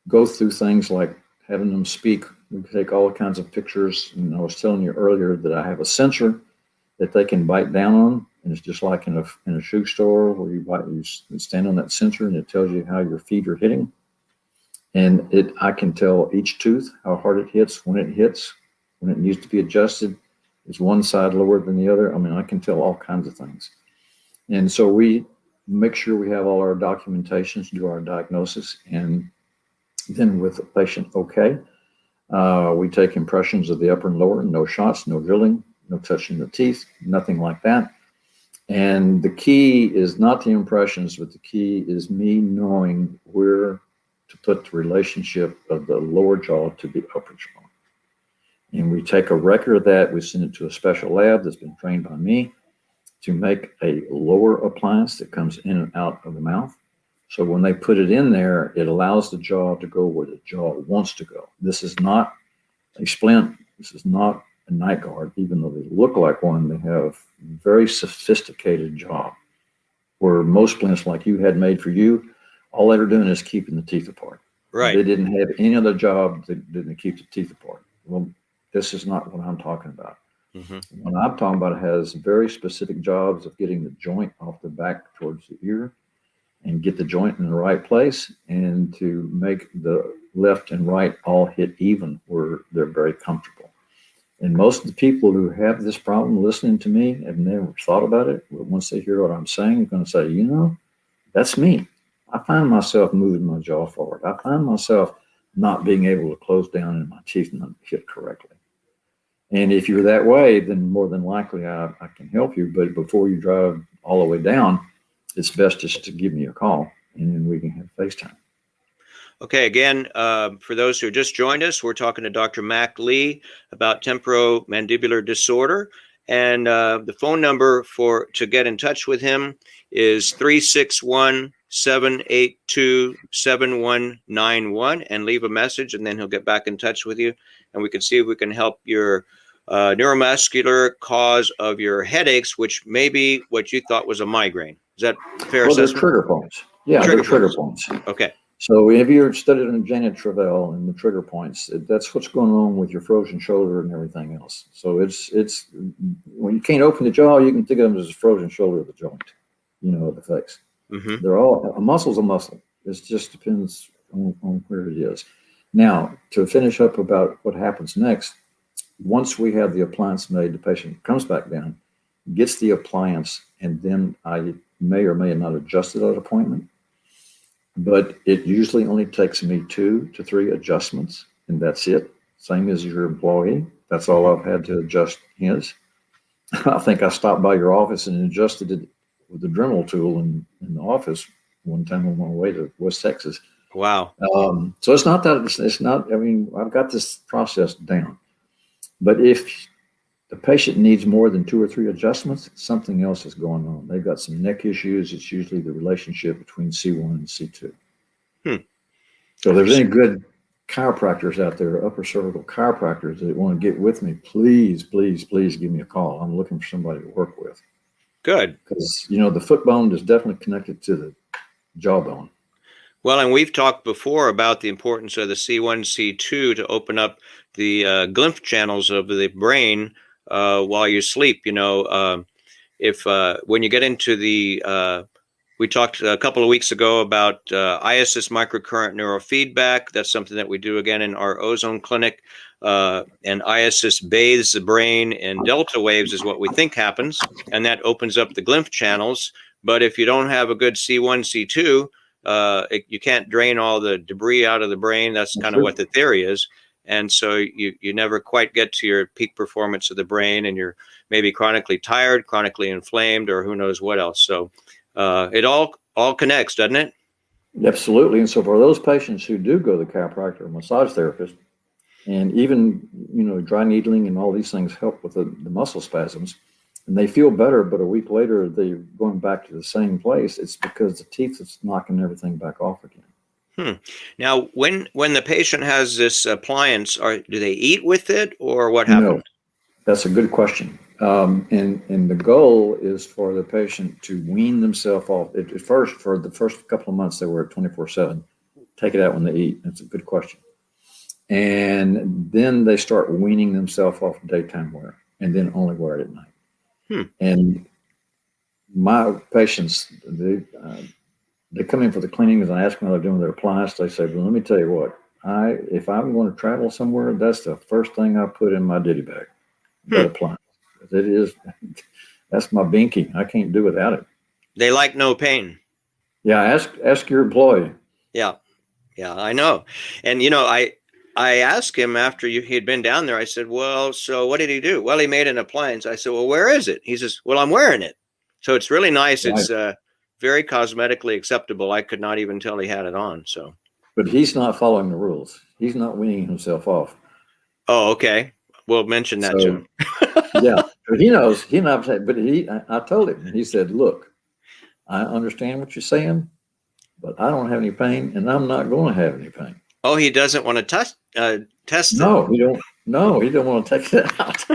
go through things like having them speak. We take all kinds of pictures. And I was telling you earlier that I have a sensor that they can bite down on. And it's just like in a shoe store where you stand on that sensor and it tells you how your feet are hitting. And I can tell each tooth how hard it hits, when it needs to be adjusted. Is one side lower than the other? I mean, I can tell all kinds of things. And so we make sure we have all our documentations, do our diagnosis, and then with the patient okay, we take impressions of the upper and lower, no shots, no drilling, no touching the teeth, nothing like that. And the key is not the impressions, but the key is me knowing where to put the relationship of the lower jaw to the upper jaw. And we take a record of that, we send it to a special lab that's been trained by me to make a lower appliance that comes in and out of the mouth. So when they put it in there, it allows the jaw to go where the jaw wants to go. This is not a splint. This is not a night guard, even though they look like one. They have very sophisticated jaw, where most splints like you had made for you, all they were doing is keeping the teeth apart. Right. They didn't have any other job that didn't keep the teeth apart. Well, this is not what I'm talking about. Mm-hmm. What I'm talking about has very specific jobs of getting the joint off the back towards the ear and get the joint in the right place and to make the left and right all hit even where they're very comfortable. And most of the people who have this problem listening to me have never thought about it. But once they hear what I'm saying, they're going to say, that's me. I find myself moving my jaw forward. I find myself not being able to close down and my teeth not hit correctly. And if you're that way, then more than likely I can help you. But before you drive all the way down, it's best just to give me a call and then we can have FaceTime. Okay, again, for those who just joined us, we're talking to Dr. Mack Lee about temporomandibular disorder. And the phone number to get in touch with him is 361-782-7191, and leave a message, and then he'll get back in touch with you, and we can see if we can help your neuromuscular cause of your headaches, which may be what you thought was a migraine. Is that fair assessment? They're trigger points. Yeah, they're trigger points. Okay. So have you studied on Janet Travell and the trigger points? That's what's going on with your frozen shoulder and everything else. So it's when you can't open the jaw, you can think of them as a frozen shoulder of the joint, of the face. Mm-hmm. They're all, a muscle's a muscle. It just depends on where it is. Now, to finish up about what happens next, once we have the appliance made, the patient comes back down, gets the appliance, and then I may or may not adjust it at appointment. But it usually only takes me 2 to 3 adjustments, and that's it. Same as your employee. That's all I've had to adjust his. I think I stopped by your office and adjusted it with the Dremel tool in the office one time on my way to West Texas. Wow. So it's not that, it's not, I've got this process down. But if the patient needs more than 2 or 3 adjustments, something else is going on. They've got some neck issues. It's usually the relationship between C1 and C2. So if there's any good chiropractors out there, upper cervical chiropractors that want to get with me, please, please, please give me a call. I'm looking for somebody to work with. Good. Because, the foot bone is definitely connected to the jawbone. Well, and we've talked before about the importance of the C1, C2 to open up the glymph channels of the brain while you sleep. if when you get into the we talked a couple of weeks ago about ISIS microcurrent neurofeedback. That's something that we do again in our Ozone clinic. And ISIS bathes the brain in delta waves is what we think happens. And that opens up the glymph channels. But if you don't have a good C1, C2, you can't drain all the debris out of the brain. That's kind of what the theory is. And so you never quite get to your peak performance of the brain, and you're maybe chronically tired, chronically inflamed, or who knows what else. So it all connects, doesn't it? Absolutely. And so for those patients who do go to the chiropractor or massage therapist, and even, dry needling and all these things help with the muscle spasms, and they feel better, but a week later they're going back to the same place, it's because the teeth is knocking everything back off again. Now, when the patient has this appliance, do they eat with it, or what happens? No, that's a good question. And the goal is for the patient to wean themselves off. At first, for the first couple of months, they wear it 24/7. Take it out when they eat. That's a good question. And then they start weaning themselves off daytime wear, and then only wear it at night. And my patients, they come in for the cleanings, and I ask them how they're doing with their appliance. They say, well, let me tell you what, if I'm going to travel somewhere, that's the first thing I put in my ditty bag, that appliance. That's my binky. I can't do without it. They like no pain. Yeah, ask your employee. Yeah, I know. And I asked him after he'd been down there. I said, well, so what did he do? Well, he made an appliance. I said, well, where is it? He says, well, I'm wearing it. So it's really nice. Right. It's very cosmetically acceptable. I could not even tell he had it on. So, but he's not following the rules. He's not weaning himself off. Oh, okay. We'll mention that to him. Yeah, but he knows. But I told him. He said, look, I understand what you're saying, but I don't have any pain, and I'm not going to have any pain. Oh, he doesn't want to test no, he don't. No, he don't want to take it out.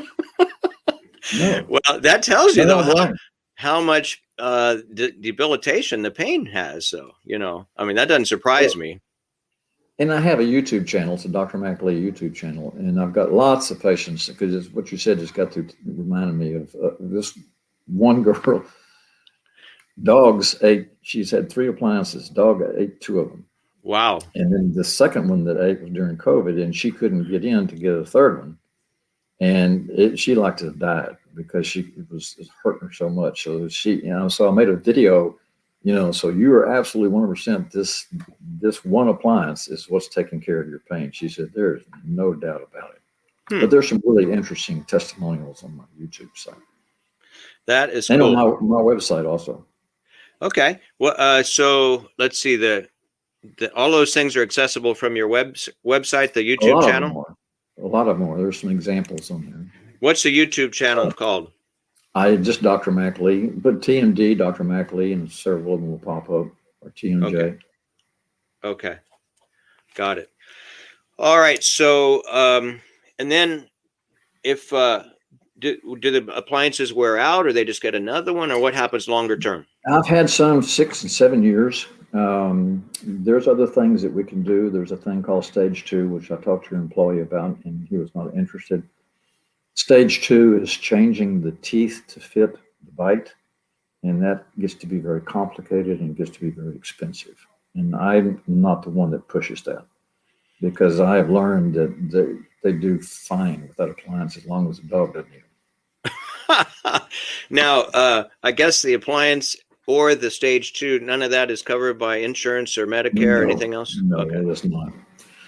No. Well, that tells you though how much debilitation the pain has. So that doesn't surprise me. And I have a YouTube channel. It's a Dr. McLee YouTube channel, and I've got lots of patients because what you said just got to reminding me of this one girl. She's had 3 appliances. Dog ate 2 of them. Wow. And then the second one that ate was during COVID, and she couldn't get in to get a third one. And she liked to have died because it was hurting her so much. So so I made a video, so you are absolutely 100%. This one appliance is what's taking care of your pain. She said, there's no doubt about it. But there's some really interesting testimonials on my YouTube site. That is and cool. On my website also. Okay. Well, so let's see all those things are accessible from your website, the YouTube channel. A lot of them are. There's some examples on there. What's the YouTube channel called? Just Dr. McLee, but TMD, Dr. McLee, and several of them will pop up, or TMJ. Okay. Got it. All right. So, and then if, do the appliances wear out, or they just get another one, or what happens longer term? I've had some 6 and 7 years. There's other things that we can do. There's a thing called stage 2, which I talked to your employee about, and he was not interested. Stage 2 is changing the teeth to fit the bite, and that gets to be very complicated and gets to be very expensive. And I'm not the one that pushes that, because I have learned that they do fine with that appliance as long as the dog doesn't eat them. Now, I guess the appliance or the stage 2, none of that is covered by insurance or Medicare or anything else? No, it's not.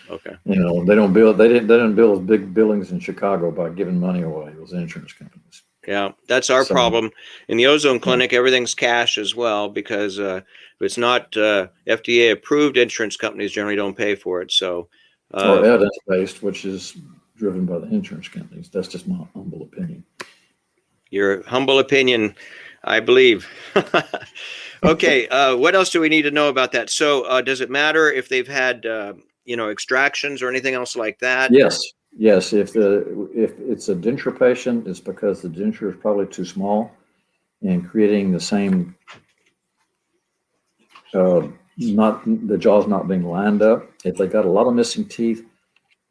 Okay. They don't build. They didn't build big buildings in Chicago by giving money away. It was insurance companies. Yeah, that's our problem in the Ozone Clinic. Everything's cash as well, because if it's not FDA approved, insurance companies generally don't pay for it. So, or evidence based, which is driven by the insurance companies. That's just my humble opinion. Your humble opinion, I believe. Okay. What else do we need to know about that? So, does it matter if they've had extractions or anything else like that? Yes. If it's a denture patient, it's because the denture is probably too small and creating the same, the jaw's not being lined up. If they got a lot of missing teeth,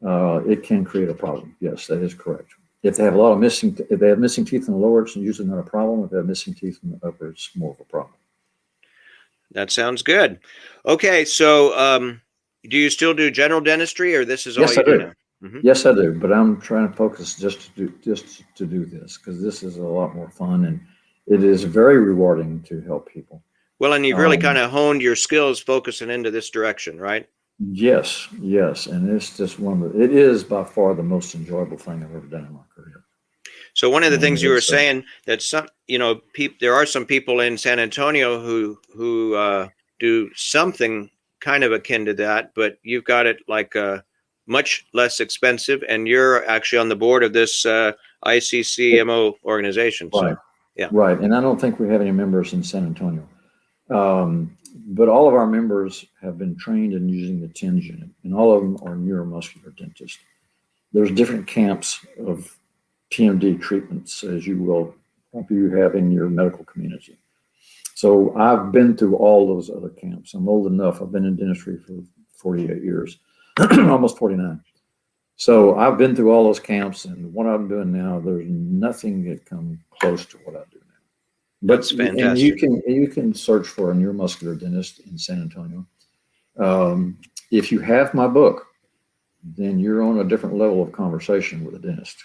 it can create a problem. Yes, that is correct. If they have a lot of if they have missing teeth in the lower, it's usually not a problem. If they have missing teeth in the upper, it's more of a problem. That sounds good. Okay, so do you still do general dentistry, or this is all Yes, you I do do. now? Mm-hmm. Yes, I do. But I'm trying to focus just to do this because this is a lot more fun and it is very rewarding to help people. Well, and you've really kind of honed your skills focusing into this direction, right? Yes, yes, and it's just it is by far the most enjoyable thing I've ever done in my career. So one of the And things you were it's, saying that some, there are some people in San Antonio who do something kind of akin to that, but you've got it like much less expensive, and you're actually on the board of this ICCMO organization. So, right, yeah, right. And I don't think we have any members in San Antonio. But all of our members have been trained in using the TIMS unit, and all of them are neuromuscular dentists. There's different camps of TMD treatments, as you will have in your medical community. So I've been through all those other camps. I'm old enough. I've been in dentistry for 48 years, almost 49. So I've been through all those camps, and what I'm doing now, there's nothing that comes close to what I do now. that's fantastic. And you can search for a neuromuscular dentist in San Antonio. If you have my book, then you're on a different level of conversation with a dentist.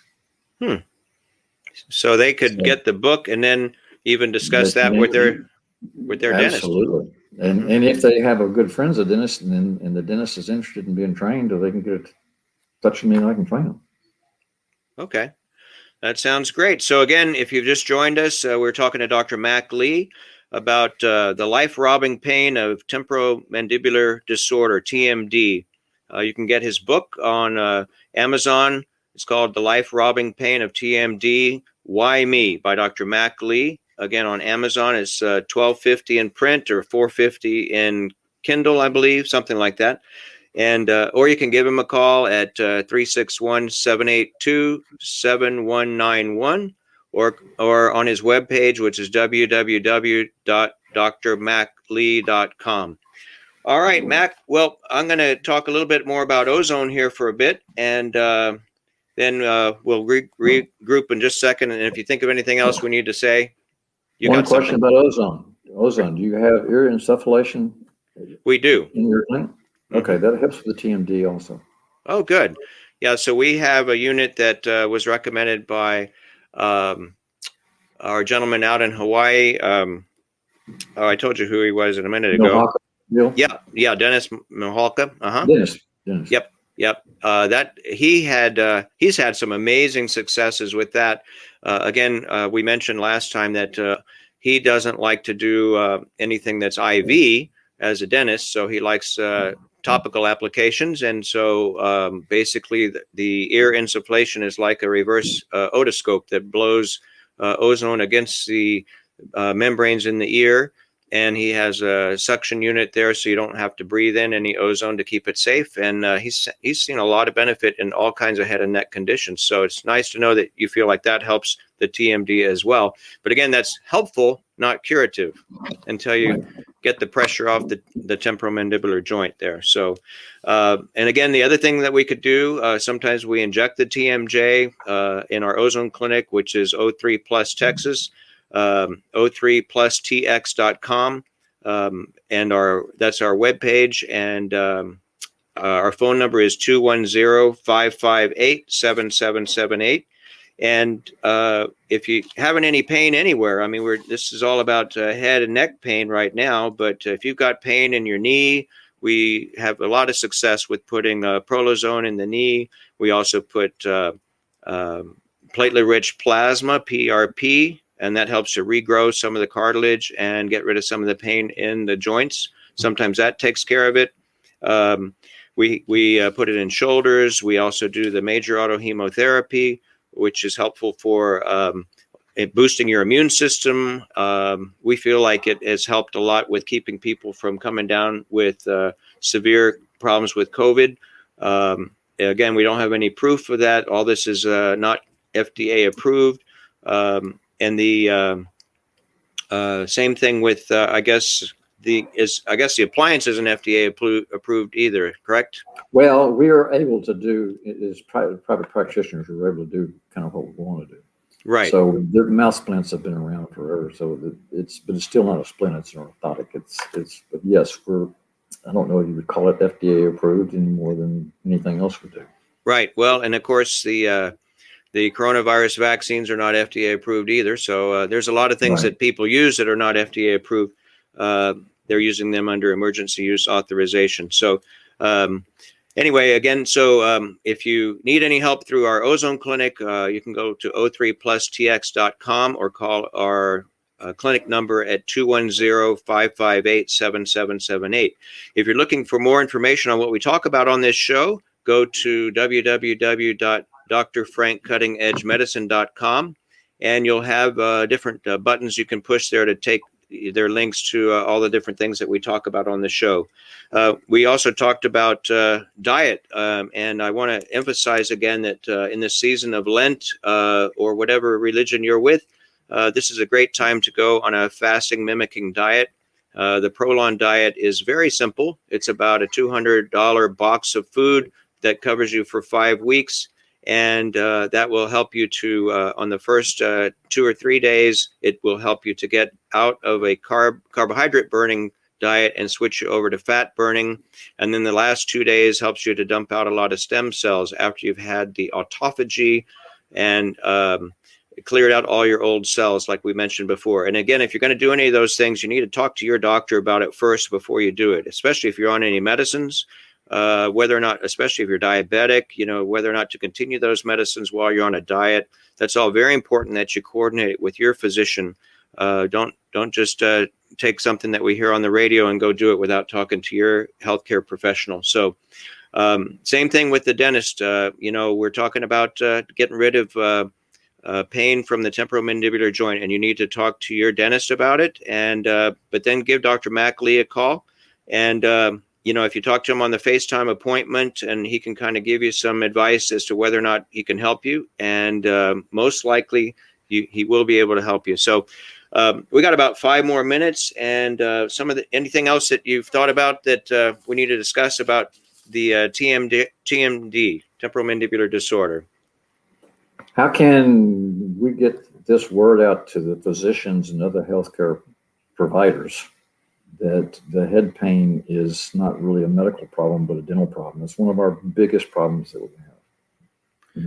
So they could get the book and then even discuss that with their dentist. Absolutely. And if they have a good friend's a dentist and the dentist is interested in being trained, or they can get in touch with me and I can train them. Okay. That sounds great. So again, if you've just joined us, we're talking to Dr. Mac Lee about the life-robbing pain of temporomandibular disorder, TMD. You can get his book on Amazon. It's called The Life-Robbing Pain of TMD, Why Me by Dr. Mac Lee. Again, on Amazon, it's $12.50 in print or $4.50 in Kindle, I believe, something like that. And or you can give him a call at 361-782-7191 or on his webpage, which is www.drmaclee.com. All right, Mac. Well, I'm going to talk a little bit more about Ozone here for a bit, and then we'll regroup in just a second. And if you think of anything else we need to say, One question about ozone. Ozone, do you have ear insufflation? We do. In your clinic? Okay, that helps with the TMD also. Oh, good. Yeah, so we have a unit that was recommended by our gentleman out in Hawaii. I told you who he was a minute ago. Yeah, Dennis Mihalka. Dennis. Yep. That he's had some amazing successes with that. Again, we mentioned last time that he doesn't like to do anything that's IV as a dentist, so he likes topical applications. And so basically the ear insufflation is like a reverse otoscope that blows ozone against the membranes in the ear. And he has a suction unit there, so you don't have to breathe in any ozone to keep it safe. And he's seen a lot of benefit in all kinds of head and neck conditions. So it's nice to know that you feel like that helps the TMD as well. But again, that's helpful, not curative, until you get the pressure off the temporomandibular joint there. So, and again, the other thing that we could do, sometimes we inject the TMJ in our ozone clinic, which is O3 Plus Texas. O3plustx.com, and that's our webpage, and our phone number is 210-558-7778. And if you're having any pain anywhere, I mean, this is all about head and neck pain right now, but if you've got pain in your knee, we have a lot of success with putting prolozone in the knee. We also put platelet-rich plasma, PRP, and that helps to regrow some of the cartilage and get rid of some of the pain in the joints. Sometimes that takes care of it. We put it in shoulders. We also do the major autohemotherapy, which is helpful for boosting your immune system. We feel like it has helped a lot with keeping people from coming down with severe problems with COVID. Again, we don't have any proof of that. All this is not FDA approved. And the same thing with, I guess, I guess the appliance isn't FDA approved either, correct? Well, we are able to do, as private practitioners, we're able to do kind of what we want to do. Right. So the mouth splints have been around forever. So but it's still not a splint. It's an orthotic. But yes, I don't know if you would call it FDA approved any more than anything else would do. Right. Well, and of course the coronavirus vaccines are not FDA approved either. So there's a lot of things that people use that are not FDA approved. They're using them under emergency use authorization. So anyway, again, so if you need any help through our Ozone Clinic, you can go to o3plustx.com or call our clinic number at 210-558-7778. If you're looking for more information on what we talk about on this show, go to www.drfrankcuttingedgemedicine.com, and you'll have different buttons you can push there to take their links to all the different things that we talk about on the show. We also talked about diet, and I want to emphasize again that in this season of Lent or whatever religion you're with, this is a great time to go on a fasting mimicking diet. The Prolon diet is very simple. It's about a $200 box of food that covers you for 5 weeks. And that will help you to, on the first 2 or 3 days, it will help you to get out of a carbohydrate burning diet and switch you over to fat burning. And then the last 2 days helps you to dump out a lot of stem cells after you've had the autophagy and cleared out all your old cells, like we mentioned before. And again, if you're going to do any of those things, you need to talk to your doctor about it first before you do it, especially if you're on any medicines. Whether or not, especially if you're diabetic, whether or not to continue those medicines while you're on a diet. That's all very important that you coordinate it with your physician. Don't just take something that we hear on the radio and go do it without talking to your healthcare professional. So same thing with the dentist. We're talking about getting rid of pain from the temporomandibular joint, and you need to talk to your dentist about it. And but then give Dr. Mac Lee a call, and if you talk to him on the FaceTime appointment, and he can kind of give you some advice as to whether or not he can help you, and most likely he will be able to help you. So we got about 5 more minutes, and anything else that you've thought about that we need to discuss about the TMD, temporomandibular disorder? How can we get this word out to the physicians and other healthcare providers that the head pain is not really a medical problem, but a dental problem? It's one of our biggest problems that we have.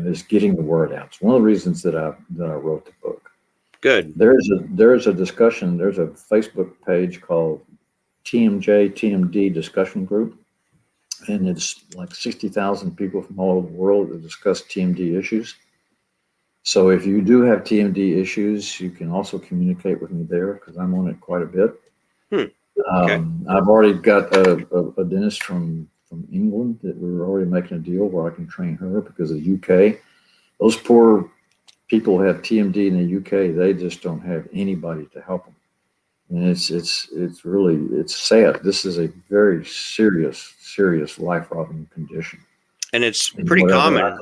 Is getting the word out. It's one of the reasons that I wrote the book. Good. There's a discussion. There's a Facebook page called TMD Discussion Group, and it's like 60,000 people from all over the world that discuss TMD issues. So if you do have TMD issues, you can also communicate with me there because I'm on it quite a bit. Okay. I've already got a dentist from England that we're already making a deal where I can train her because the UK, those poor people who have TMD in the UK, they just don't have anybody to help them. And it's really sad. This is a very serious life-threatening condition. And it's pretty common.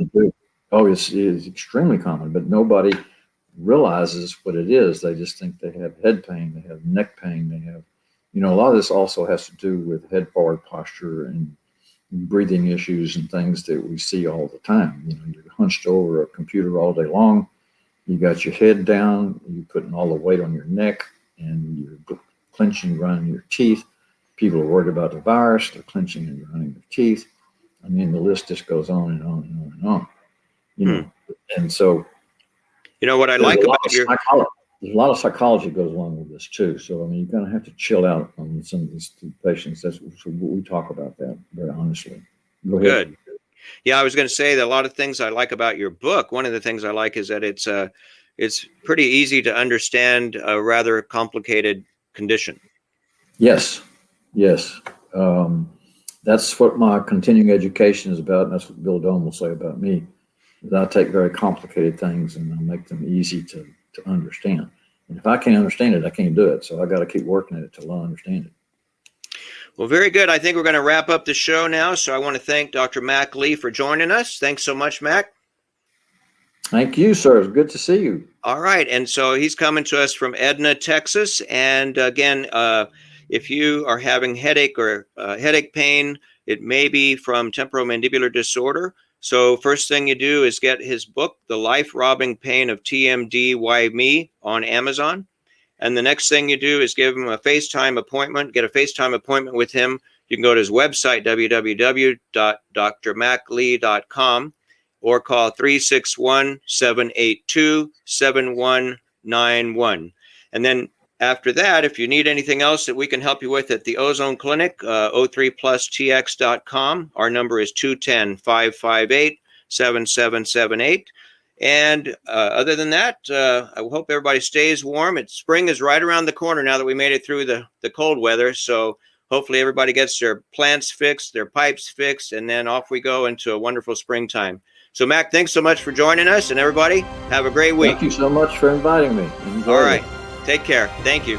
Oh, it's extremely common, but nobody realizes what it is. They just think they have head pain, they have neck pain, they have, a lot of this also has to do with head forward posture and breathing issues and things that we see all the time. You're hunched over a computer all day long. You got your head down, you're putting all the weight on your neck, and you're clenching, grinding your teeth. People are worried about the virus, they're clenching and grinding their teeth. I mean, the list just goes on and on and on and on. And so, what I like about there's a lot of psychology goes along with this too. So, I mean, you're going to have to chill out on some of these patients. That's what we talk about that very honestly. Go ahead. Good. Yeah, I was going to say that a lot of things I like about your book. One of the things I like is that it's pretty easy to understand a rather complicated condition. Yes. That's what my continuing education is about. And that's what Bill Dome will say about me. I take very complicated things and I make them easy to understand. And if I can't understand it, I can't do it. So I got to keep working at it till I understand it. Well, very good. I think we're going to wrap up the show now. So I want to thank Dr. Mac Lee for joining us. Thanks so much, Mac. Thank you, sir. It's good to see you. All right. And so he's coming to us from Edna, Texas. And again, if you are having headache or headache pain, it may be from temporomandibular disorder. So first thing you do is get his book, The Life-Robbing Pain of TMD, Why Me, on Amazon. And the next thing you do is give him a FaceTime appointment, get a FaceTime appointment with him. You can go to his website, www.drmaclee.com, or call 361-782-7191. And then after that, if you need anything else that we can help you with at the Ozone Clinic, O3plustx.com. Our number is 210-558-7778. And other than that, I hope everybody stays warm. Spring is right around the corner now that we made it through the cold weather. So hopefully everybody gets their plants fixed, their pipes fixed, and then off we go into a wonderful springtime. So, Mac, thanks so much for joining us. And everybody, have a great week. Thank you so much for inviting me. All right. Take care. Thank you.